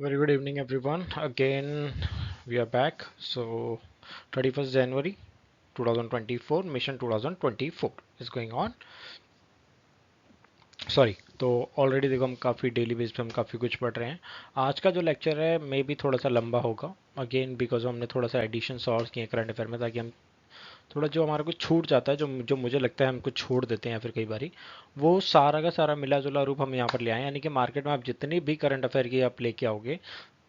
Very good evening, everyone. Again, we are back. So, 31st January 2024, mission 2024 is going on. Sorry, तो already देखो हम काफ़ी daily base पे हम काफ़ी कुछ पढ़ रहे हैं. आज का जो लेक्चर है मे बी थोड़ा सा लंबा होगा. अगेन बिकॉज हमने थोड़ा सा एडिशंस और किए करंट अफेयर में, ताकि हम थोड़ा जो हमारा कुछ छूट जाता है, जो जो मुझे लगता है हम कुछ छोड़ देते हैं या फिर कई बारी, वो सारा का सारा मिला जुला रूप हम यहाँ पर ले आए. यानी कि मार्केट में आप जितनी भी करंट अफेयर की आप लेके आओगे,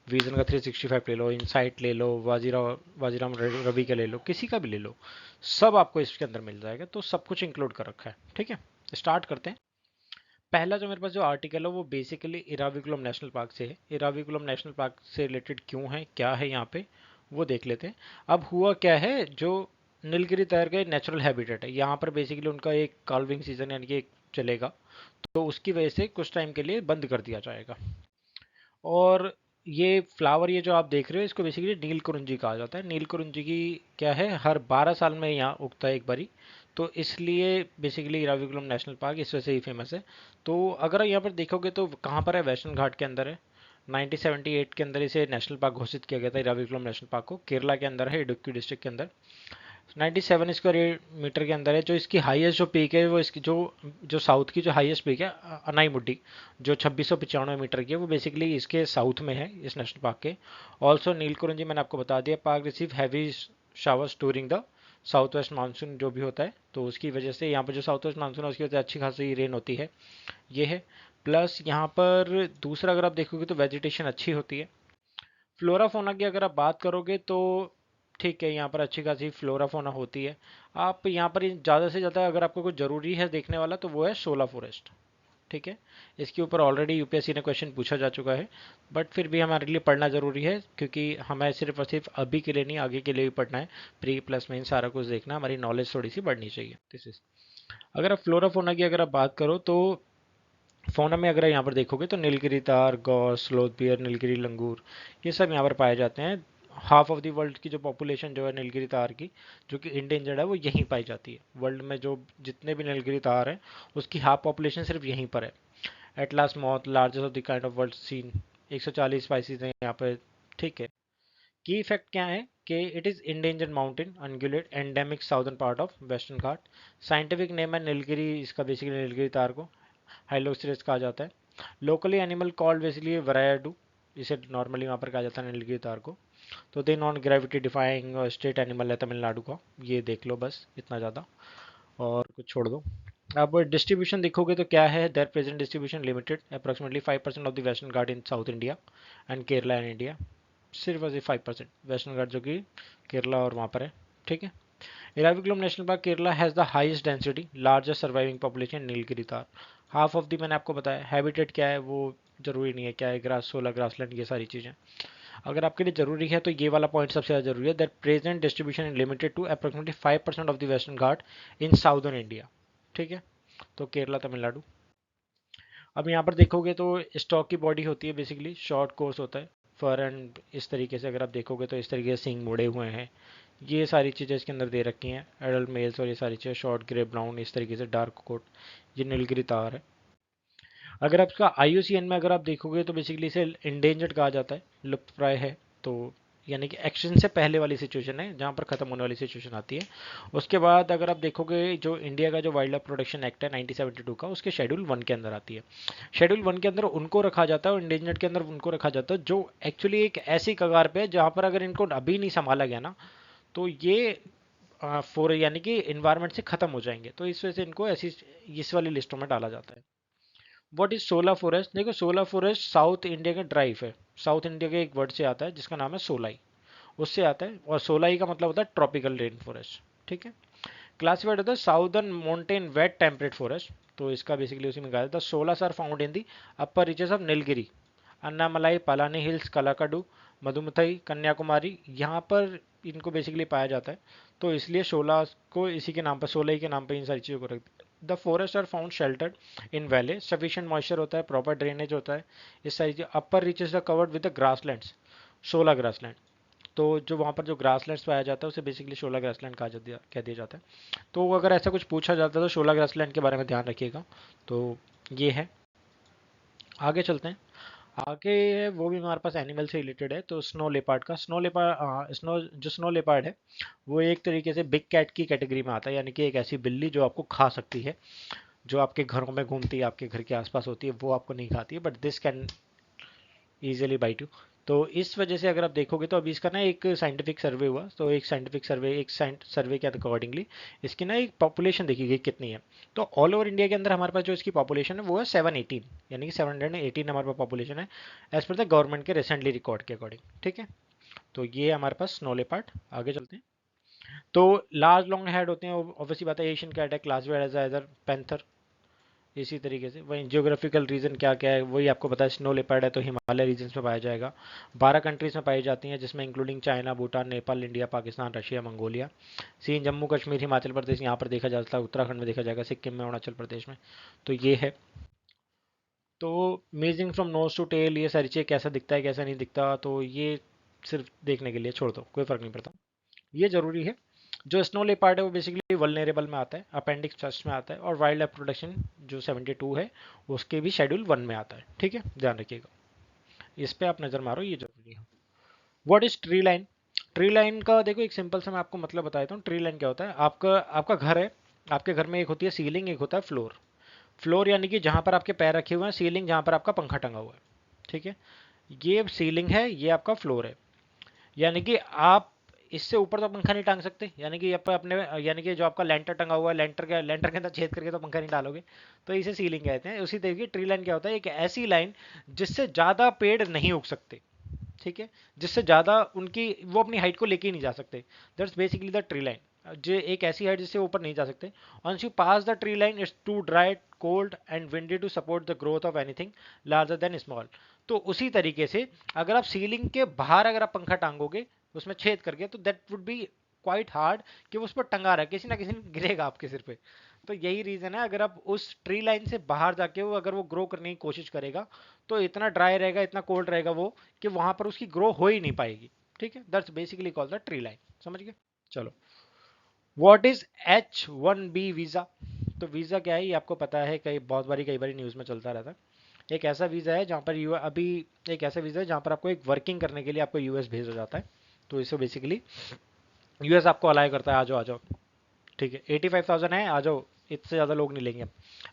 विजन का 365 ले लो, इनसाइट ले लो, वाजीराम रवि का ले लो, किसी का भी ले लो, सब आपको इसके अंदर मिल जाएगा. तो सब कुछ इंक्लूड कर रखा है. ठीक है, स्टार्ट करते हैं. पहला जो मेरे पास जो आर्टिकल है वो बेसिकली इराविकुलम नेशनल पार्क से है. इराविकुलम नेशनल पार्क से रिलेटेड क्यों है, क्या है यहाँ पे, वो देख लेते हैं. अब हुआ क्या है, जो नीलगिरी तैर का नेचुरल हैबिटेट है, यहाँ पर बेसिकली उनका एक काल्विंग सीजन यानी कि एक चलेगा, तो उसकी वजह से कुछ टाइम के लिए बंद कर दिया जाएगा. और ये फ्लावर, ये जो आप देख रहे हो, इसको बेसिकली नील कुरुंजी कहा जाता है. नील कुरुंजी की क्या है, हर 12 साल में यहाँ उगता है एक बारी. तो इसलिए बेसिकली इराविकुलम नेशनल पार्क इस वजह से ही फेमस है. तो अगर यहाँ पर देखोगे तो कहाँ पर है, वेस्टर्न घाट के अंदर है. 1978 के अंदर इसे नेशनल पार्क घोषित किया गया था, इराविकुलम नेशनल पार्क को. केरला के अंदर है, इडुक्की डिस्ट्रिक्ट के अंदर. 97 स्क्वायर मीटर के अंदर है. जो इसकी हाईएस्ट जो पीक है, वो इसकी जो जो साउथ की जो हाईएस्ट पीक है, अनाईमुड्डी, जो 2695 मीटर की है, वो बेसिकली इसके साउथ में है, इस नेशनल पार्क के. ऑल्सो नीलकुरुंजी मैंने आपको बता दिया, park receive heavy showers during the south west monsoon जो भी होता है, तो उसकी वजह से यहाँ पर जो साउथ वेस्ट मानसून है उसकी वजह से अच्छी खासी रेन होती है. ये है. प्लस यहाँ पर दूसरा अगर आप देखोगे तो वेजिटेशन अच्छी होती है. फ्लोरा फोना की अगर आप बात करोगे तो ठीक है, यहाँ पर अच्छी खासी फ्लोरा फोना होती है. आप यहाँ पर ज़्यादा से ज़्यादा अगर आपको कुछ ज़रूरी है देखने वाला, तो वो है शोला फॉरेस्ट. ठीक है, इसके ऊपर ऑलरेडी यूपीएससी ने क्वेश्चन पूछा जा चुका है, बट फिर भी हमारे लिए पढ़ना ज़रूरी है, क्योंकि हमें सिर्फ और सिर्फ अभी के लिए नहीं, आगे के लिए भी पढ़ना है. प्री प्लस मेन सारा कुछ देखना, हमारी नॉलेज थोड़ी सी बढ़नी चाहिए. This is. अगर आप फ्लोरा फोना की अगर आप बात करो तो फोना में अगर यहाँ पर देखोगे तो नीलगिरी तार, गौस, स्लोथ बियर, नीलगिरी लंगूर, ये सब यहाँ पर पाए जाते हैं. हाफ ऑफ द वर्ल्ड की जो पॉपुलेशन जो है नीलगिरी तार की, जो कि इंडेंजर्ड है, वो यहीं पाई जाती है. वर्ल्ड में जो जितने भी नीलगिरी तार हैं, उसकी हाफ पॉपुलेशन सिर्फ यहीं पर है. Atlas moth, largest of the kind of world scene, 140 species हैं यहाँ पर. ठीक है. की इफेक्ट क्या है कि it is endangered mountain ungulate endemic southern part of western Ghat. Scientific name है नीलगिरी, इसका बेसिकली नीलगिरी तार को हाइलोसिरिस कहा जाता है. लोकली एनिमल कॉल्ड बेसिकली वरायाडू, इसे नॉर्मली वहाँ पर कहा जाता है नीलगिरी तार को. तो the non gravity defying state animal है तमिलनाडु का. ये देख लो बस, इतना ज़्यादा, और कुछ छोड़ दो. अब डिस्ट्रीब्यूशन देखोगे तो क्या है, there present distribution limited, approximately 5% of the Western Ghat in south India and Kerala and India. सिर्फ और सिर्फ 5% वेस्टर्न घाट जो कि केरला और वहाँ पर है. ठीक है. Eravikulam national park Kerala has the highest density, largest surviving population Nilgiri tahr. Half of the मैंने आपको बताया. हैबिटेट क्या है वो जरूरी नहीं है, क्या है, ग्रास, सोलर ग्रासलैंड, ये सारी चीज़ें अगर आपके लिए जरूरी है तो ये वाला पॉइंट सबसे ज़्यादा जरूरी है. That present distribution is limited to approximately 5% of the Western Ghat in southern India. ठीक है, तो केरला, तमिलनाडु. अब यहाँ पर देखोगे तो स्टॉक की बॉडी होती है, बेसिकली शॉर्ट कोर्स होता है. फर एंड इस तरीके से अगर आप देखोगे तो इस तरीके से सिंग मुड़े हुए हैं. ये सारी चीज़ें इसके अंदर दे रखी हैं, एडल्ट मेल्स, और ये सारी चीज़ें शॉर्ट ग्रे ब्राउन इस तरीके से डार्क कोट. ये नीलगिरी तार है. अगर आप इसका आईयूसीएन में अगर आप देखोगे तो बेसिकली इसे इंडेंजर्ड कहा जाता है, लुप्त प्राय है. तो यानी कि एक्शन से पहले वाली सिचुएशन है, जहाँ पर खत्म होने वाली सिचुएशन आती है. उसके बाद अगर आप देखोगे जो इंडिया का जो वाइल्ड लाइफ प्रोटेक्शन एक्ट है 1972 का, उसके शेड्यूल 1 के अंदर आती है. शेड्यूल 1 के अंदर उनको रखा जाता है और इंडेंजर्ड के अंदर उनको रखा जाता है जो एक्चुअली एक ऐसी कगार पे है जहाँ पर अगर इनको अभी नहीं संभाला गया ना, तो ये फोर यानी कि इन्वायरमेंट से खत्म हो जाएंगे. तो इस वजह से इनको ऐसी इस वाली लिस्टों में डाला जाता है. व्हाट इज सोला फॉरेस्ट? देखो, सोला फॉरेस्ट साउथ इंडिया का ड्राइव है. साउथ इंडिया के एक वर्ड से आता है जिसका नाम है सोलाई, उससे आता है. और सोलाई का मतलब होता है ट्रॉपिकल रेन फॉरेस्ट. ठीक है. क्लासिफाइड होता है southern mountain wet temperate forest. तो इसका बेसिकली उसी में कहा जाता है. सोलह are found in the upper reaches of Nilgiri, Annamalai, Palani hills, कलाकाडू, मधुमथई, Kanyakumari, यहाँ पर इनको बेसिकली पाया जाता है. तो इसलिए सोलह को इसी के नाम पर, सोलह के नाम पर इन सारी चीज़ों को रख. The forest are found sheltered in valley, sufficient moisture होता है, प्रॉपर ड्रेनेज होता है. इस सारी चीज. Upper reaches are covered with the grasslands, सोलह ग्रासलैंड. तो जो वहाँ पर जो ग्रासलैंड्स पाया जाता है उसे बेसिकली शोला ग्रासलैंड कह दिया जाता है. तो अगर ऐसा कुछ पूछा जाता है तो शोला ग्रासलैंड के बारे में ध्यान रखिएगा. तो ये है. आगे चलते हैं. आगे है वो भी हमारे पास एनिमल से रिलेटेड है, तो स्नो लेपर्ड का स्नो लेपर्ड स्नो लेपर्ड है वो एक तरीके से बिग कैट की कैटेगरी में आता है, यानी कि एक ऐसी बिल्ली जो आपको खा सकती है, जो आपके घरों में घूमती है, आपके घर के आसपास होती है, वो आपको नहीं खाती है, but this can easily bite you. तो इस वजह से अगर आप देखोगे तो अभी इसका ना एक साइंटिफिक सर्वे हुआ, तो एक साइंटिफिक सर्वे सर्वे के अकॉर्डिंगली इसकी ना एक पॉपुलेशन देखी गई कितनी है। तो ऑल ओवर इंडिया के अंदर हमारे पास जो इसकी पॉपुलेशन है वो है 718, यानी कि 718 हमारे पास पॉपुलेशन है एज पर द गवर्नमेंट के रिसेंटली रिकॉर्ड के अकॉर्डिंग। ठीक है, तो ये हमारे पास स्नो लेपर्ड। आगे चलते हैं। तो लार्ज लॉन्ग हेड होते हैं, ऑब्वियसली बात है, एशियन कैट है, क्लासिफाइड एज अदर पैंथर। इसी तरीके से वहीं जियोग्राफिकल रीजन क्या क्या है वही आपको पता है, स्नो लेपर्ड है तो हिमालय रीजन में पाया जाएगा। 12 कंट्रीज में पाई जाती हैं, जिसमें including China, Bhutan, Nepal, India, Pakistan, Russia, Mongolia. Seen Jammu Kashmir, Himachal Pradesh यहाँ पर देखा जाता है, उत्तराखंड में देखा जाएगा, सिक्किम में, अरुणाचल प्रदेश में। तो ये है। तो मेजिंग फ्रॉम नोज टू टेल, ये सारी चीज़ें कैसा दिखता है कैसा नहीं दिखता, तो ये सिर्फ देखने के लिए छोड़ दो, कोई फर्क नहीं पड़ता। ये जरूरी है। जो स्नो लेपर्ड है वो बेसिकली वल्नरेबल में आता है, अपेंडिक्स फर्स्ट में आता है, और वाइल्ड लाइफ प्रोटेक्शन जो 72 है उसके भी शेड्यूल 1 में आता है। ठीक है, ध्यान रखिएगा, इस पे आप नज़र मारो, ये जरूरी है। What is tree line? Tree line का देखो एक सिंपल सा मैं आपको मतलब बता देता हूँ। ट्री लाइन क्या होता है, आपका आपका घर है, आपके घर में एक होती है सीलिंग, एक होता है फ्लोर। फ्लोर यानी कि जहाँ पर आपके पैर रखे हुए हैं, सीलिंग जहाँ पर आपका पंखा टंगा हुआ है। ठीक है, ये सीलिंग है, ये आपका फ्लोर है। यानी कि आप इससे ऊपर तो पंखा नहीं टांग सकते, यानी कि आप अपने, यानी कि जो आपका लेंटर टंगा हुआ है, लेंटर के अंदर छेद करके तो पंखा नहीं डालोगे, तो इसे सीलिंग कहते हैं। उसी तरीके ट्री लाइन क्या होता है, एक ऐसी लाइन जिससे ज़्यादा पेड़ नहीं उग सकते। ठीक है, जिससे ज़्यादा उनकी वो अपनी हाइट को लेके ही नहीं जा सकते, that's basically the tree line. जो एक ऐसी हाइट जिससे ऊपर नहीं जा सकते। once you pass the tree line it's too dry, cold and windy to support the growth of anything larger than small। तो उसी तरीके से अगर आप सीलिंग के बाहर अगर आप पंखा टांगोगे उसमें छेद करके, तो that would be quite hard कि वो उस पर टंगा रहा है, किसी ना किसी ने गिरेगा आपके सिर पे। तो यही रीजन है, अगर आप उस ट्री लाइन से बाहर जाके वो अगर वो ग्रो करने की कोशिश करेगा तो इतना ड्राई रहेगा, इतना कोल्ड रहेगा वो, कि वहां पर उसकी ग्रो हो ही नहीं पाएगी। ठीक है, that's basically called the tree line. समझ गए? चलो, व्हाट इज H1B वीजा? तो वीजा क्या है ये आपको पता है, कई बार न्यूज में चलता रहता है। एक ऐसा वीजा है जहाँ पर यू अभी एक ऐसा वीजा है जहाँ पर आपको एक वर्किंग करने के लिए आपको यूएस भेजा जाता है। तो इसे बेसिकली यूएस आपको अलाउ करता है, आ जाओ आ जाओ। ठीक है, 85,000 है, आ जाओ, इससे ज़्यादा लोग नहीं लेंगे,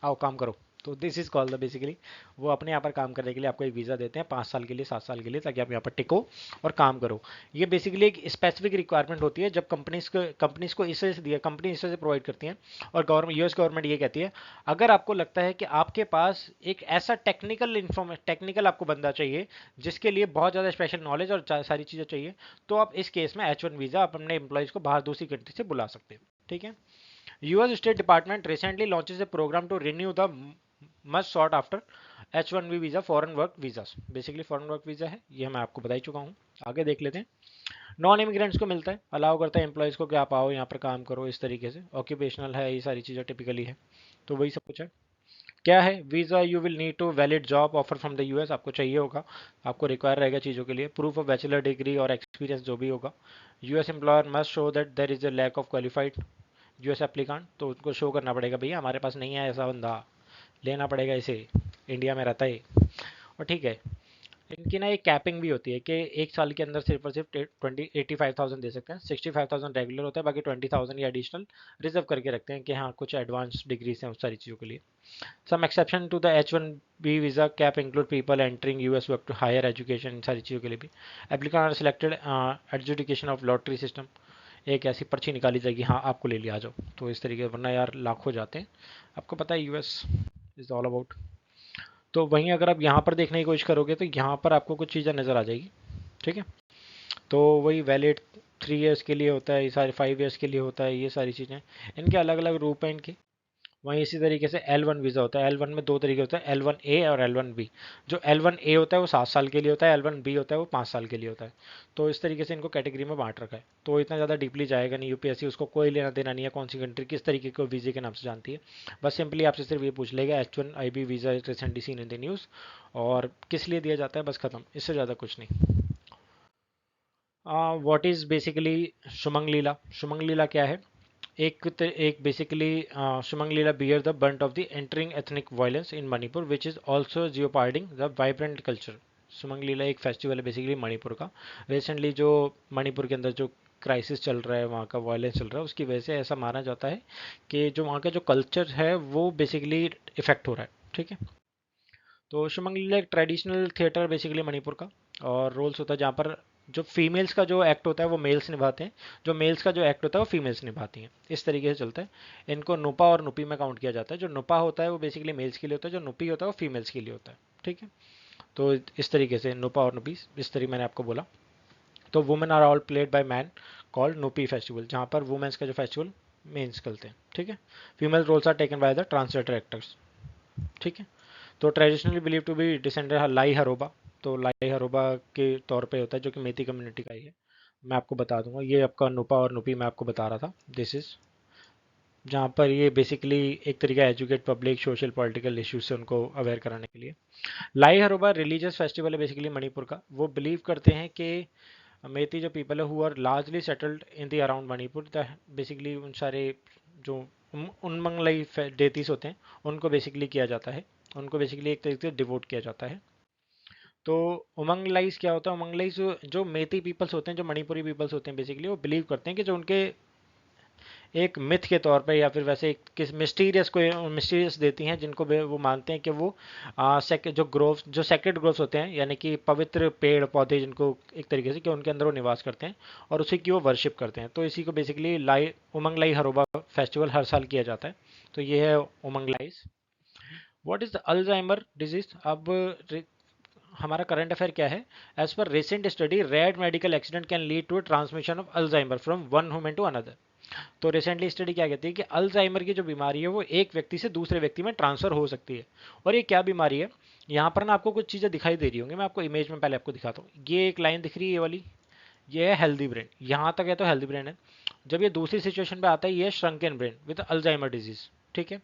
आओ काम करो। तो this is called the basically, वो अपने यहाँ पर काम करने के लिए आपको एक वीज़ा देते हैं 5 साल के लिए, 7 साल के लिए, ताकि आप यहाँ पर टिको और काम करो। ये बेसिकली एक स्पेसिफिक रिक्वायरमेंट होती है, जब कंपनीज को इसे दिया, कंपनी इसे प्रोवाइड करती हैं। और गवर्नमेंट, यूएस गवर्नमेंट ये कहती है, अगर आपको लगता है कि आपके पास एक ऐसा टेक्निकल आपको बंदा चाहिए जिसके लिए बहुत ज़्यादा स्पेशल नॉलेज और सारी चीज़ें चाहिए, तो आप इस केस में H1 वीज़ा आप अपने एम्प्लॉयज़ को बाहर दूसरी कंट्री से बुला सकते हैं। ठीक है, US State Department recently launches a program to renew the much sought after H1B visa, foreign work visas। Basically foreign work visa है, ये मैं आपको बता ही चुका हूँ। आगे देख लेते हैं। नॉन इमिग्रेंट्स को मिलता है, अलाउ करता है एम्प्लॉयज़ को कि आप आओ यहाँ पर काम करो, इस तरीके से ऑक्यूपेशनल है, ये सारी चीज़ें टिपिकली है। तो वही सब कुछ है। क्या है visa? You will need to valid job offer from the US, आपको चाहिए होगा, आपको रिक्वायर रहेगा चीज़ों के लिए, प्रूफ ऑफ बैचलर डिग्री और एक्सपीरियंस जो भी होगा। US employer must show that there is a lack of qualified US applicant, तो उनको शो करना पड़ेगा भैया हमारे पास नहीं है ऐसा बंदा, लेना पड़ेगा इसे, इंडिया में रहता है। और ठीक है, इनकी ना एक कैपिंग भी होती है कि एक साल के अंदर सिर्फ और सिर्फ 85,000 दे सकते हैं। 65,000 रेगुलर होता है, बाकी 20,000 या एडिशनल रिजर्व करके रखते हैं कि हाँ कुछ एडवांस डिग्रीज हैं उस सारी चीज़ों के लिए। Some exception to the H1B visa cap include people entering US work to higher education, इन सारी चीज़ों के लिए भी। Applicant are selected adjudication of lottery system, एक ऐसी पर्ची निकाली जाएगी, हाँ आपको ले लिया, आ जाओ। तो इस तरीके, वरना यार लाख हो जाते हैं, आपको पता है यूएस इज ऑल अबाउट। तो वहीं अगर आप यहाँ पर देखने की कोशिश करोगे तो यहाँ पर आपको कुछ चीज़ें नज़र आ जाएगी। ठीक है, तो वही वैलिड 3 ईयर्स के लिए होता है, ये सारे 5 ईयर्स के लिए होता है, ये सारी चीज़ें, इनके अलग अलग रूप हैं इनके। वहीं इसी तरीके से L1 वीज़ा होता है। L1 में दो तरीके होते हैं, L1A और L1B। जो L1A होता है वो 7 साल के लिए होता है, L1B होता है वो 5 साल के लिए होता है। तो इस तरीके से इनको कैटेगरी में बांट रखा है। तो इतना ज़्यादा डीपली जाएगा नहीं यूपीएससी, उसको कोई लेना देना नहीं है कौन सी कंट्री किस तरीके को वीज़े के नाम से जानती है। बस सिंपली आपसे सिर्फ ये पूछ लेगा H1IB visa is recently seen in the news, और किस लिए दिया जाता है, बस खत्म, इससे ज़्यादा कुछ नहीं। What is basically Shumang Leela? Shumang Leela क्या है? एक basically Shumang Leela bear the brunt of the entering ethnic violence in Manipur which is also jeopardizing the vibrant culture. Sumang Leela एक फेस्टिवल है बेसिकली मणिपुर का। रिसेंटली जो मणिपुर के अंदर जो क्राइसिस चल रहा है, वहाँ का वायलेंस चल रहा है, उसकी वजह से ऐसा माना जाता है कि जो वहाँ का जो कल्चर है वो बेसिकली इफेक्ट हो रहा है। ठीक है। तो सुमंग लीला एक ट्रेडिशनल थिएटर बेसिकली मणिपुर का, और रोल्स होता है जहाँ पर जो फीमेल्स का जो एक्ट होता है वो मेल्स निभाते हैं, जो मेल्स का जो एक्ट होता है वो फीमेल्स निभाती हैं। इस तरीके से चलता है। इनको नुपा और नुपी में काउंट किया जाता है। जो नुपा होता है वो बेसिकली मेल्स के लिए होता है, जो नुपी होता है वो फीमेल्स के लिए होता है। ठीक है। तो इस तरीके से नुपा और नुपी, इस तरीके मैंने आपको बोला। तो women are all played by man called Nupi festival, जहाँ पर वुमेन्स का जो फेस्टिवल मेन्स करते हैं। ठीक है। Female roles are taken by the translator actors. ठीक है। तो traditionally believe to be descended Lai Haraoba. तो लाई हरोबा के तौर पे होता है, जो कि मेती कम्युनिटी का ही है। मैं आपको बता दूंगा, ये आपका नुपा और नुपी मैं आपको बता रहा था। दिस इज जहाँ पर ये बेसिकली एक तरीका educate public social political issues से उनको अवेयर कराने के लिए। लाई हरोबा रिलीजियस फेस्टिवल है बेसिकली मणिपुर का। वो बिलीव करते हैं कि मेती जो पीपल है who are largely settled in the around Manipur, basically उन सारे जो उनमंगलई डेतीस होते हैं उनको बेसिकली किया जाता है, उनको बेसिकली एक तरीके से डिवोट किया जाता है। तो उमंग लाइस क्या होता है? उमंग लाइस जो मेती पीपल्स होते हैं, जो मणिपुरी पीपल्स होते हैं, बेसिकली वो बिलीव करते हैं कि जो उनके एक मिथ के तौर पे या फिर वैसे एक किस मिस्टीरियस को मिस्टीरियस देती हैं, जिनको वो मानते हैं कि वो जो ग्रोव्स, जो सेक्रेड ग्रोव्स होते हैं, यानी कि पवित्र पेड़ पौधे, जिनको एक तरीके से कि उनके अंदर वो निवास करते हैं और उसी की वो वर्शिप करते हैं। तो इसी को बेसिकली लाई उमंग लाई हरोबा फेस्टिवल हर साल किया जाता है। तो ये है Umang Lais. What is Alzheimer disease? अब हमारा करंट अफेयर क्या है? As per recent study, rare medical accident can lead to transmission of Alzheimer from one human to another. तो रिसेंटली स्टडी क्या कहती है कि अल्जाइमर की जो बीमारी है वो एक व्यक्ति से दूसरे व्यक्ति में ट्रांसफर हो सकती है। और ये क्या बीमारी है? यहाँ पर ना आपको कुछ चीज़ें दिखाई दे रही होंगी, मैं आपको इमेज में पहले आपको दिखाता हूँ। ये एक लाइन दिख रही है, ये वाली, ये है हेल्दी ब्रेन। यहाँ तक है तो हेल्दी ब्रेन है। जब ये दूसरी सिचुएशन पे आता है, ये श्रंकन ब्रेन विद अल्जाइमर डिजीज। ठीक है।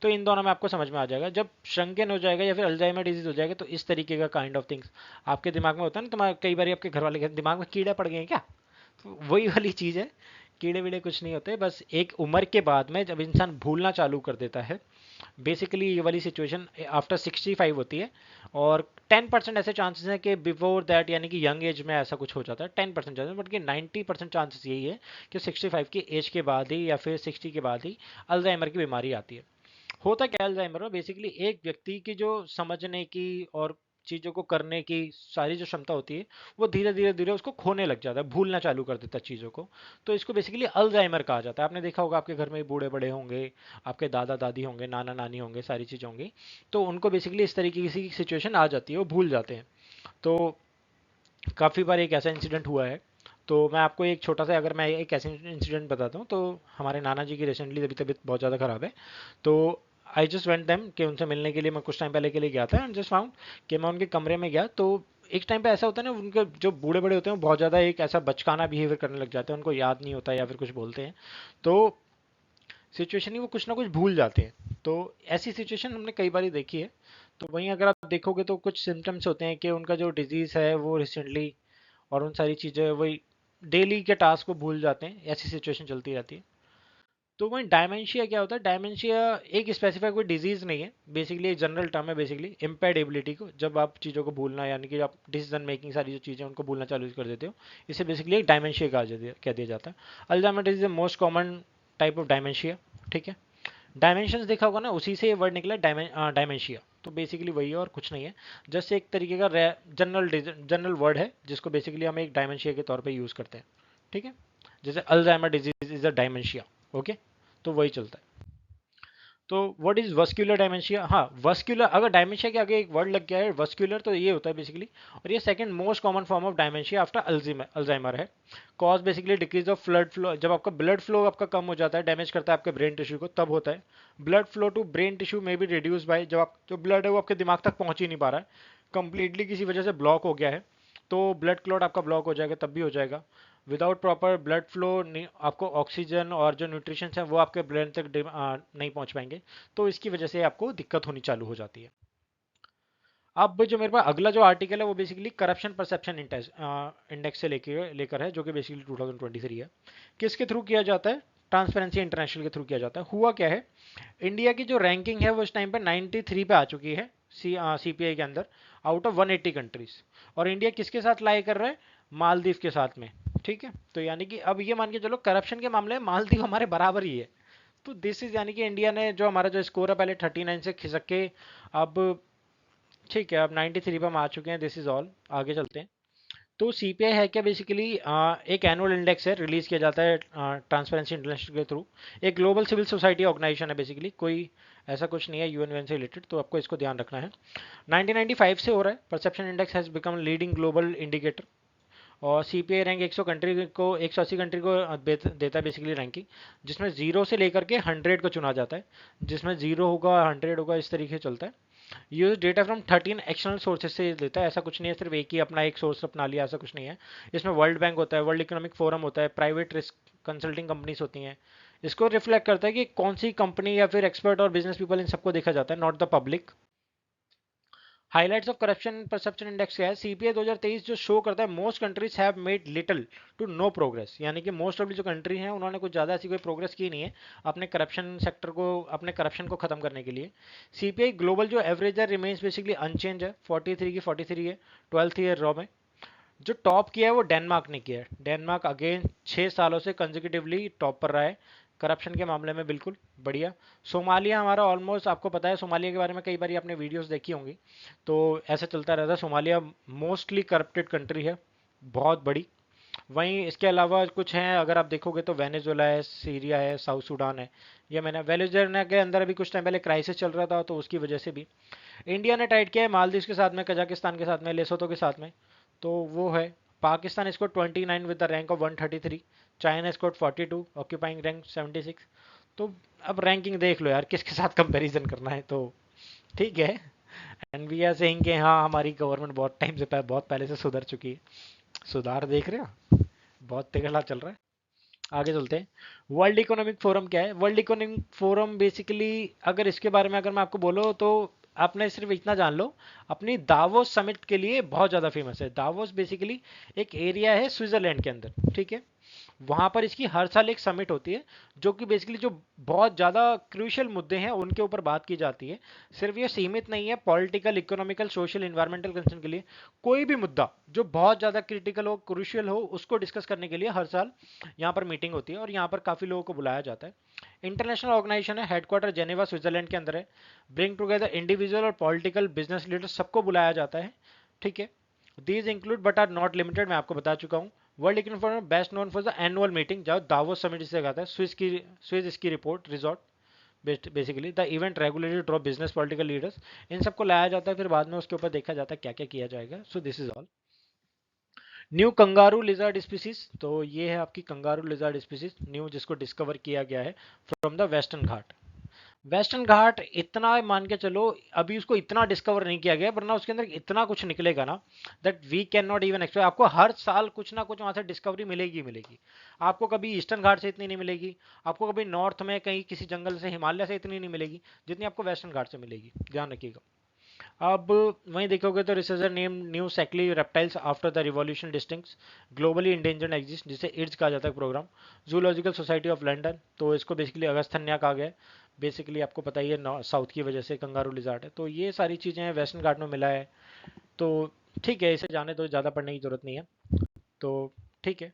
तो इन दोनों में आपको समझ में आ जाएगा, जब श्रंकन हो जाएगा या फिर अल्जाइमर डिजीज हो जाएगा, तो इस तरीके का काइंड ऑफ थिंग्स आपके दिमाग में होता है ना। तुम्हारे कई बार आपके घर वाले के दिमाग में कीड़े पड़ गए हैं क्या? तो वही वाली चीज़ है। कीड़े वीड़े कुछ नहीं होते, बस एक उम्र के बाद में जब इंसान भूलना चालू कर देता है, बेसिकली ये वाली सिचुएशन आफ्टर 65 होती है। और 10% ऐसे चांसेस हैं कि बिफोर दैट, यानी कि यंग एज में ऐसा कुछ हो जाता है, 10% चांसेस, बट कि 90% चांसेस यही है कि 65 की एज के बाद ही या फिर 60 के बाद ही अल्जाइमर की बीमारी आती है। होता क्या है अल्जाइमर में? बेसिकली एक व्यक्ति की जो समझने की और चीज़ों को करने की सारी जो क्षमता होती है, वो धीरे धीरे धीरे उसको खोने लग जाता है, भूलना चालू कर देता है चीज़ों को। तो इसको बेसिकली अल्जाइमर कहा जाता है। आपने देखा होगा आपके घर में बूढ़े बड़े होंगे, आपके दादा दादी होंगे, नाना नानी होंगे, सारी चीज़ें होंगी। तो उनको बेसिकली इस तरीके की सिचुएशन आ जाती है, वो भूल जाते हैं। तो काफ़ी बार एक ऐसा इंसिडेंट हुआ है। तो मैं आपको एक छोटा सा, अगर मैं एक ऐसा इंसिडेंट बताता हूँ, तो हमारे नाना जी की रिसेंटली अभी तबीयत बहुत ज़्यादा ख़राब है। तो आई जस्ट वेंट देम कि उनसे मिलने के लिए मैं कुछ टाइम पहले के लिए गया था, एंड जस्ट फाउंड कि मैं उनके कमरे में गया। तो एक टाइम पे ऐसा होता है ना, उनके जो बूढ़े बड़े होते हैं वो बहुत ज़्यादा एक ऐसा बचकाना बिहेवियर करने लग जाते हैं, उनको याद नहीं होता या फिर कुछ बोलते हैं। तो सिचुएशन ही वो कुछ ना कुछ भूल जाते हैं। तो ऐसी सिचुएशन हमने कई बार देखी है। तो वहीं अगर आप देखोगे तो कुछ सिम्टम्स होते हैं कि उनका जो डिजीज़ है वो रिसेंटली, और उन सारी चीज़ें वही डेली के टास्क को भूल जाते हैं, ऐसी सिचुएशन चलती रहती है। तो वहीं डायमेंशिया क्या होता है? डायमेंशिया एक स्पेसिफिक कोई डिजीज़ नहीं है, बेसिकली एक जनरल टर्म है। बेसिकली इम्पेयर्ड एबिलिटी को, जब आप चीज़ों को भूलना, यानी कि आप डिसीजन मेकिंग सारी जो चीज़ें उनको भूलना चालू कर देते हो, इसे बेसिकली एक डायमेंशिया कह दिया जाता है। Alzheimer is the most common type of dementia. ठीक है। डायमेंशंस देखा होगा ना, उसी से ये वर्ड निकला, डायमेंशिया। तो बेसिकली वही है और कुछ नहीं है। जस्ट एक तरीके का जनरल वर्ड है, जिसको बेसिकली हम एक डायमेंशिया के तौर पे यूज़ करते हैं। ठीक है। जैसे Alzheimer disease is a dementia. Okay. तो वही चलता है। तो व्हाट इज वस्कुलर डायमेंशिया? हाँ, वस्कुलर, अगर डायमेंशिया के आगे एक वर्ड लग गया है वस्कुलर, तो ये होता है बेसिकली। और ये second most common form of dementia after Alzheimer है। Cause basically decrease of blood flow, जब आपका ब्लड फ्लो आपका कम हो जाता है, डैमेज करता है आपके ब्रेन टिश्यू को, तब होता है। Blood flow to brain tissue में भी रिड्यूस बाय, जब आप जो ब्लड है वो आपके दिमाग तक पहुंच ही नहीं पा रहा है, कंप्लीटली किसी वजह से ब्लॉक हो गया है, तो ब्लड क्लॉट आपका ब्लॉक हो जाएगा, तब भी हो जाएगा। विदाउट प्रॉपर ब्लड फ्लो आपको ऑक्सीजन और जो न्यूट्रिशन है वो आपके ब्रेन तक नहीं पहुंच पाएंगे। तो इसकी वजह से आपको दिक्कत होनी चालू हो जाती है। अब जो मेरे पास अगला जो आर्टिकल है वो बेसिकली करप्शन परसेप्शन इंडेक्स से लेकर है, जो कि बेसिकली 2023 है। किसके थ्रू किया जाता है? ट्रांसपेरेंसी इंटरनेशनल के थ्रू किया जाता है। हुआ क्या है, इंडिया की जो रैंकिंग है वो इस टाइम पे 93 पे आ चुकी है सीपीआई के अंदर, आउट ऑफ 180 कंट्रीज। और इंडिया किसके साथ लाई कर रहा है? मालदीव के साथ में। ठीक है, तो यानी कि अब ये मान के चलो करप्शन के मामले में मालदीव हमारे बराबर ही है। तो दिस इज यानी कि इंडिया ने जो हमारा जो स्कोर है पहले 39 से खिसक के अब ठीक है अब 93 पे हम आ चुके हैं। दिस इज ऑल, आगे चलते हैं। तो सीपीआई है क्या? बेसिकली एक एनुअल इंडेक्स है, रिलीज किया जाता है ट्रांसपेरेंसी इंटरनेशनल के थ्रू। एक ग्लोबल सिविल सोसाइटी ऑर्गेनाइजेशन है बेसिकली, कोई ऐसा कुछ नहीं है यूएन से रिलेटेड, तो आपको इसको ध्यान रखना है। 1995 से हो रहा है। Perception index has become leading global indicator. और सीपीआई रैंक 180 कंट्री को देता है बेसिकली रैंकिंग, जिसमें जीरो से लेकर के 100 को चुना जाता है, जिसमें जीरो होगा 100 होगा, इस तरीके से चलता है। Use data from 13 external sources से देता है, ऐसा कुछ नहीं है सिर्फ एक ही अपना एक सोर्स अपना लिया, ऐसा कुछ नहीं है। इसमें वर्ल्ड बैंक होता है, वर्ल्ड इकोनॉमिक फोरम होता है, प्राइवेट रिस्क कंसल्टिंग कंपनीज होती हैं। इसको रिफ्लेक्ट करता है कि कौन सी कंपनी या फिर एक्सपर्ट और बिजनेस पीपल, इन सबको देखा जाता है, not the public. Highlights of corruption perception index क्या है? सीपीआई 2023 जो शो करता है most countries have made little to no progress, यानी कि मोस्ट ऑफ जो कंट्री हैं उन्होंने कुछ ज़्यादा ऐसी कोई प्रोग्रेस की नहीं है अपने करप्शन सेक्टर को, अपने करप्शन को खत्म करने के लिए। सीपीआई ग्लोबल जो एवरेज है रिमेन्स बेसिकली अनचेंज है, 43 की 43 है 12th ईयर रॉ में। जो टॉप किया है वो डेनमार्क ने किया है। डेनमार्क अगेन 6 सालों से कंजिक्यूटिवली टॉप पर रहा है करप्शन के मामले में, बिल्कुल बढ़िया। सोमालिया हमारा ऑलमोस्ट, आपको पता है सोमालिया के बारे में कई बार आपने वीडियोस देखी होंगी, तो ऐसा चलता रहता है। सोमालिया मोस्टली करप्टेड कंट्री है, बहुत बड़ी। वहीं इसके अलावा कुछ हैं, अगर आप देखोगे तो वेनेजुएला है, सीरिया है, साउथ सूडान है। ये मैंने वेनेजुएला के अंदर अभी कुछ टाइम पहले क्राइसिस चल रहा था, तो उसकी वजह से भी। इंडिया ने टाइट किया है मालदीव के साथ में, कजाकिस्तान के साथ में, लेसोतो के साथ में, तो वो है। Pakistan score 29 with the rank of 133। China score 42 occupying rank 76। तो अब रैंकिंग देख लो यार, किसके साथ कंपैरिजन करना है, तो ठीक है। एंड वी आर सेइंग कि हाँ हमारी गवर्नमेंट बहुत टाइम से बहुत पहले से सुधर चुकी है। सुधार देख रहे हो, बहुत तिगड़ा चल रहा है। आगे चलते हैं। वर्ल्ड इकोनॉमिक फोरम क्या है? वर्ल्ड इकोनॉमिक फोरम बेसिकली, अगर इसके बारे में अगर मैं आपको बोलूँ तो आपने सिर्फ इतना जान लो, अपनी दावोस समिट के लिए बहुत ज़्यादा फेमस है। दावोस बेसिकली एक एरिया है स्विट्जरलैंड के अंदर, ठीक है। वहां पर इसकी हर साल एक समिट होती है, जो कि बेसिकली जो बहुत ज़्यादा क्रूशियल मुद्दे हैं उनके ऊपर बात की जाती है। सिर्फ ये सीमित नहीं है political, economical, social, environmental concern के लिए। कोई भी मुद्दा जो बहुत ज़्यादा क्रिटिकल हो, क्रूशियल हो, उसको डिस्कस करने के लिए हर साल यहाँ पर मीटिंग होती है, और यहाँ पर काफ़ी लोगों को बुलाया जाता है। इंटरनेशनल ऑर्गेनाइजेशन है, हेडक्वार्टर जेनेवा स्विट्जरलैंड के अंदर है। ब्रिंग टुगेदर इंडिविजुअल और पॉलिटिकल बिजनेस लीडर्स, सबको बुलाया जाता है, ठीक है। These include but are not limited, मैं आपको बता चुका हूँ। World economic forum best known for the annual meeting, जहाँ दावोस समिट से कहता है। स्विस इसकी report resort, basically the event regulatory draw business political leaders, इन सबको लाया जाता है, फिर बाद में उसके ऊपर देखा जाता है क्या क्या किया जाएगा। So this is all. New kangaroo lizard species, तो ये है आपकी कंगारू लिजर्ड स्पीसीज न्यू, जिसको डिस्कवर किया गया है from the Western Ghat. Western Ghat इतना मान के चलो, अभी उसको इतना डिस्कवर नहीं किया गया, वरना उसके अंदर इतना कुछ निकलेगा ना, that we can not even expect. आपको हर साल कुछ ना कुछ वहां से डिस्कवरी मिलेगी मिलेगी। आपको कभी ईस्टर्न घाट से इतनी नहीं मिलेगी, आपको कभी नॉर्थ में कहीं किसी जंगल से, हिमालय से इतनी नहीं मिलेगी जितनी आपको वेस्टर्न घाट से मिलेगी, ध्यान रखिएगा। अब वहीं देखोगे तो रिसर्चर नेम न्यू सैकली reptiles after the revolution distincts globally endangered exist, जिसे इड्स कहा जाता है program. Zoological society of London, तो इसको बेसिकली अगस्थन्या कहा गया है। बेसिकली आपको पता ही है साउथ की वजह से कंगारू लिजार्ड है, तो ये सारी चीज़ें हैं, वेस्टर्न घाट में मिला है। तो ठीक है, इसे जाने तो ज़्यादा पढ़ने की जरूरत नहीं है, तो ठीक है,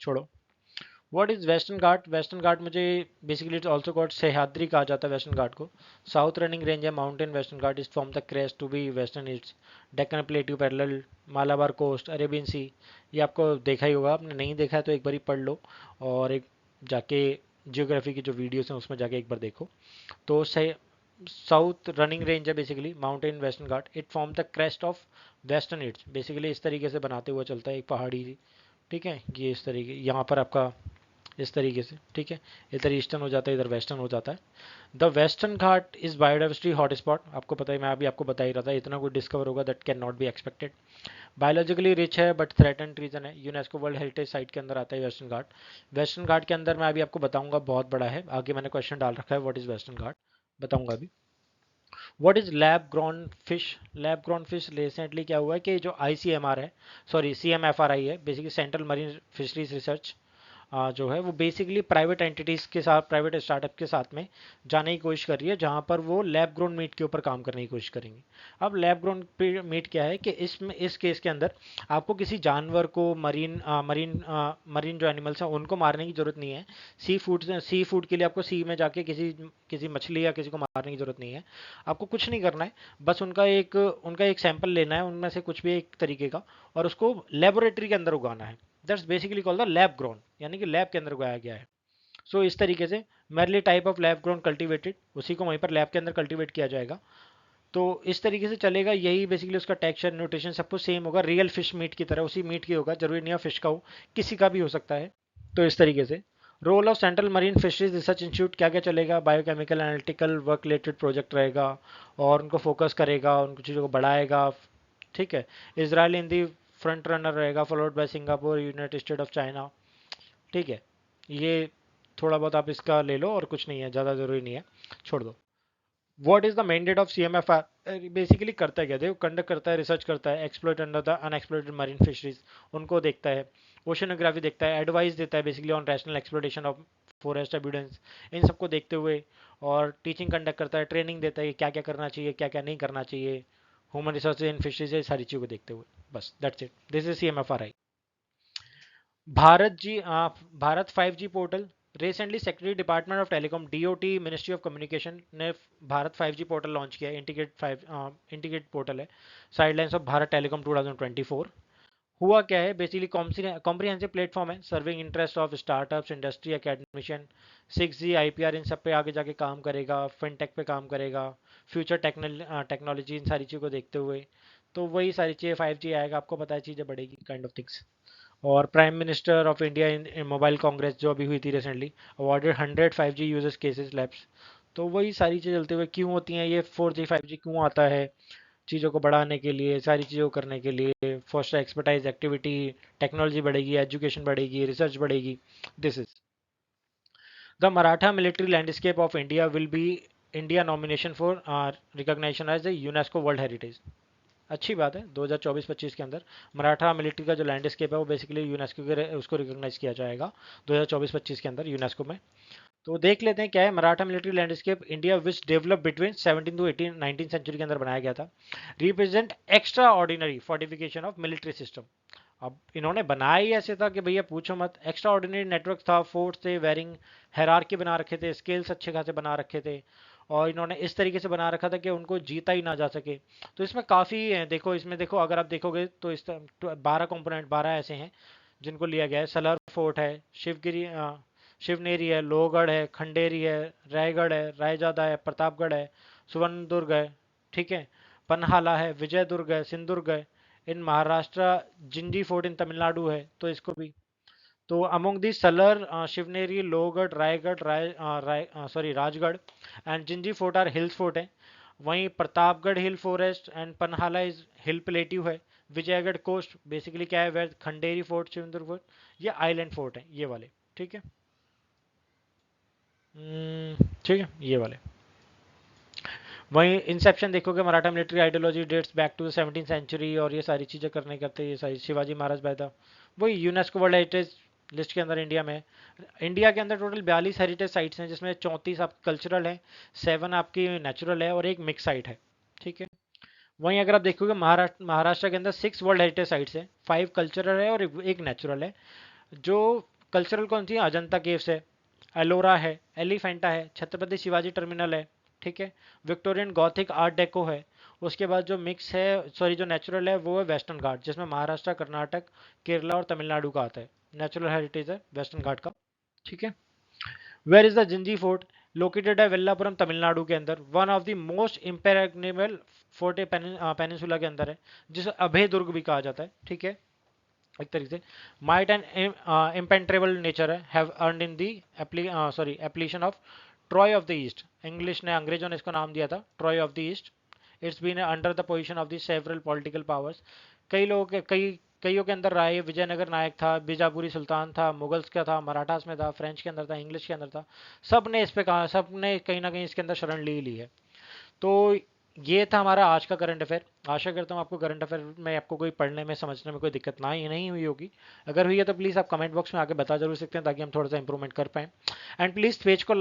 छोड़ो। What is Western Ghat? Western Ghat मुझे basically it's also called Sahyadri कहा जाता है वेस्टर्न घाट को। साउथ रनिंग रेंज है mountain Western Ghat is from the crest to be western it's Deccan plateau parallel Malabar coast Arabian sea. ये आपको देखा ही होगा, आपने नहीं देखा है तो एक बार ही पढ़ लो, और एक जाके जियोग्राफी की जो वीडियोस हैं उसमें जाके एक बार देखो। तो साउथ रनिंग रेंज है basically mountain Western Ghat, it form the crest of western it's, basically इस तरीके से बनाते हुए चलता है एक पहाड़ी, ठीक है। ये इस तरीके, यहाँ पर आपका इस तरीके से, ठीक है। इधर ईस्टर्न हो जाता है, इधर वेस्टर्न हो जाता है। The Western Ghat is biodiversity hotspot, आपको पता है, मैं अभी आपको बता ही रहा था, इतना कुछ डिस्कवर होगा that can not be expected. Biologically rich है बट थ्रेटेंड रीजन है, यूनेस्को वर्ल्ड हेरिटेज साइट के अंदर आता है वेस्टर्न घाट। वेस्टर्न घाट के अंदर मैं अभी आपको बताऊंगा, बहुत बड़ा है, आगे मैंने क्वेश्चन डाल रखा है व्हाट इज वेस्टर्न घाट, बताऊंगा अभी। What is lab grown fish? Lab grown fish recently क्या हुआ है कि जो आईसीएमआर है, सॉरी सीएमएफआरआई है, basically central marine fisheries research जो है वो बेसिकली प्राइवेट एंटिटीज़ के साथ, प्राइवेट स्टार्टअप के साथ में जाने की कोशिश कर रही है, जहाँ पर वो लैब ग्रोन मीट के ऊपर काम करने की कोशिश करेंगे। अब लैब ग्रोन मीट क्या है कि इसमें, इस केस के अंदर आपको किसी जानवर को, मरीन जो एनिमल्स हैं उनको मारने की जरूरत नहीं है। सी फूड के लिए आपको सी में जाके किसी किसी मछली या किसी को मारने की जरूरत नहीं है। आपको कुछ नहीं करना है, बस उनका एक सैंपल लेना है उनमें से कुछ भी एक तरीके का, और उसको लेबोरेटरी के अंदर उगाना है। That's basically called the lab grown, यानी कि लैब के अंदर उगाया गया है। सो इस तरीके से merely type of lab grown cultivated, उसी को वहीं पर लैब के अंदर कल्टीवेट किया जाएगा। तो इस तरीके से चलेगा। यही बेसिकली उसका टेक्सचर, न्यूट्रिशन सब कुछ सेम होगा, रियल फिश मीट की तरह उसी मीट की होगा, जरूरी नहीं है फिश का हो, किसी का भी हो सकता है। तो इस तरीके से role of central marine fisheries research institute क्या क्या चलेगा, biochemical analytical work related project रहेगा, और उनको फोकस करेगा, उनको चीज़ों को बढ़ाएगा। ठीक है। Israel in the front runner रहेगा, followed by Singapore, United State of China. ठीक है। ये थोड़ा बहुत आप इसका ले लो, और कुछ नहीं है, ज़्यादा ज़रूरी नहीं है, छोड़ दो। What is the mandate of CMFR? Basically करता है क्या, देखो, कंडक्ट करता है, रिसर्च करता है, exploit under the unexploited marine fisheries, उनको देखता है, ओशनोग्राफी देखता है, एडवाइस देता है basically on rational exploitation of forest evidence, इन सबको देखते हुए, और टीचिंग कंडक्ट करता है, ट्रेनिंग देता है कि क्या क्या करना चाहिए, क्या क्या नहीं करना चाहिए, ह्यूमन रिसोर्स इन फिशरीज, ये सारी चीज़ों को देखते हुए। बस that's it, this is CMFRI। Bharat 5G portal. Recently secretary department of telecom, DOT, ministry of communication ने भारत 5G पोर्टल लॉन्च किया है। इंटीग्रेट पोर्टल है, साइडलाइंस ऑफ भारत टेलीकॉम 2024। हुआ क्या है, बेसिकली कॉम्प्रिहेंसिव प्लेटफॉर्म है, serving interest of startups, industry, academician. 6G IPR इन सब पे आगे जाके काम करेगा, फिनटेक पे काम करेगा, फ्यूचर टेक्नोलॉजी, इन सारी चीज़ों को देखते हुए। तो वही सारी चीज़ें, 5G आएगा, आपको पता है, चीज़ें बढ़ेगी, काइंड ऑफ थिंग्स। और prime minister of India in mobile Congress जो अभी हुई थी recently, awarded 100 5G users cases labs. तो वही सारी चीज़ें चलते हुए क्यों होती हैं, ये 4G 5G क्यों आता है, चीज़ों को बढ़ाने के लिए, सारी चीज़ों को करने के लिए, फोस्टर एक्सपर्टाइज एक्टिविटी, टेक्नोलॉजी बढ़ेगी, एजुकेशन बढ़ेगी, रिसर्च बढ़ेगी। This is the Maratha military landscape of India will be India nomination for recognition as the UNESCO world heritage. अच्छी बात है, 2024-25 के अंदर मराठा मिलिट्री का जो लैंडस्केप है वो बेसिकली यूनेस्को के उसको रिकॉग्नाइज किया जाएगा 2024-25 के अंदर यूनेस्को में। तो देख लेते हैं क्या है Maratha military landscape India, which develop between 17 to 18 19 century के अंदर बनाया गया था। Represent extraordinary fortification of military system. अब इन्होंने बनाया ही ऐसे था कि भैया पूछो मत, एक्स्ट्रा ऑर्डिनरी नेटवर्क था, फोर्ट्स थे, वेरिंग हेरारकी बना रखे थे, स्केल्स अच्छे खासे बना रखे थे, और इन्होंने इस तरीके से बना रखा था कि उनको जीता ही ना जा सके। तो इसमें काफ़ी है, देखो इसमें देखो, अगर आप देखोगे तो इस 12 कंपोनेंट, 12 ऐसे हैं जिनको लिया गया है। सलर फोर्ट है, शिवनेरी है, लोहगढ़ है, खंडेरी है, रायगढ़ है, रायजादा है, प्रतापगढ़ है, सुवर्णदुर्ग है। ठीक है। पन्हाला है, विजय दुर्ग है, सिंधुदुर्ग है in Maharashtra, Jinji fort in Tamil Nadu है, तो इसको भी। तो among the Salher, Shivneri, Lohagad, Raigad, Rajgad and Jinji fort are hills fort है। वहीं Pratapgad hill forest and Panhala is hill plateau है। विजयगढ़ कोस्ट बेसिकली क्या है, वेर खंडेरी फोर्ट, शिवंदर फोर्ट, ये आइलैंड फोर्ट है, ये वाले। ठीक है। ठीक है, ये वाले। वहीं इंसेप्शन देखोगे, Maratha military ideology dates back to the 17th century, और ये सारी चीज़ें करने करते, ये सारी शिवाजी महाराज पैदा। वही यूनेस्को वर्ल्ड हेरिटेज लिस्ट के अंदर इंडिया में। इंडिया के अंदर टोटल 42 हेरिटेज साइट्स हैं, जिसमें 34 आपकी कल्चरल है, 7 आपकी नेचुरल है, और एक मिक्स साइट है। ठीक है। वहीं अगर आप देखोगे महाराष्ट्र के अंदर 6 वर्ल्ड हेरिटेज साइट्स हैं, 5 कल्चरल है और एक नेचुरल है। जो कल्चरल कौन सी है, अजंता केव्स है, एलोरा है, एलिफेंटा है, छत्रपति शिवाजी टर्मिनल है। ठीक है। विक्टोरियन गॉथिक आर्ट डेको है। उसके बाद जो मिक्स है, सॉरी, जो नेचुरल है वो है वेस्टर्न घाट, जिसमें महाराष्ट्र, कर्नाटक, केरला और तमिलनाडु का आता है। नेचुरल हेरिटेज है वेस्टर्न घाट का। ठीक है। Where is the Jinji fort? Located है वेल्लापुरम, तमिलनाडु के अंदर। One of the most impregnable fort peninsula के अंदर है, जिसे अभय दुर्ग भी कहा जाता है। ठीक है। एक तरीके से माइट एंड इम्पेंट्रेबल नेचर है, have earned in the application of Troy of the East. English ने, अंग्रेजों ने इसको नाम दिया था Troy of the East. It's been under the position of the several political powers. कई लोगों के कईयों के अंदर रहा है। विजयनगर नायक था, बीजापुरी सुल्तान था, मुगल्स का था, मराठास में था, फ्रेंच के अंदर था, इंग्लिश के अंदर था। सब ने इस पे कहा, सब ने कहीं ना कहीं इसके अंदर शरण ली है। तो ये था हमारा आज का करंट अफेयर। आशा करता हूँ आपको करंट अफेयर में आपको कोई पढ़ने में समझने में कोई दिक्कत ना ही नहीं हुई होगी। अगर हुई है तो प्लीज़ आप कमेंट बॉक्स में आके बता जरूर सकते हैं, ताकि हम थोड़ा सा इंप्रूवमेंट कर पाएँ। एंड प्लीज़ पेज को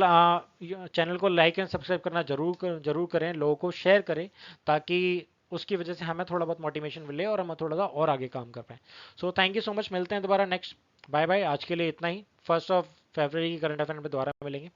चैनल को लाइक एंड सब्सक्राइब करना जरूर करें, लोगों को शेयर करें, ताकि उसकी वजह से हमें थोड़ा बहुत मोटिवेशन मिले और हम थोड़ा सा और आगे काम कर पाएँ। So thank you so much, मिलते हैं दोबारा नेक्स्ट। बाय बाय, आज के लिए इतना ही। 1 फरवरी की करंट अफेयर में दोबारा मिलेंगे।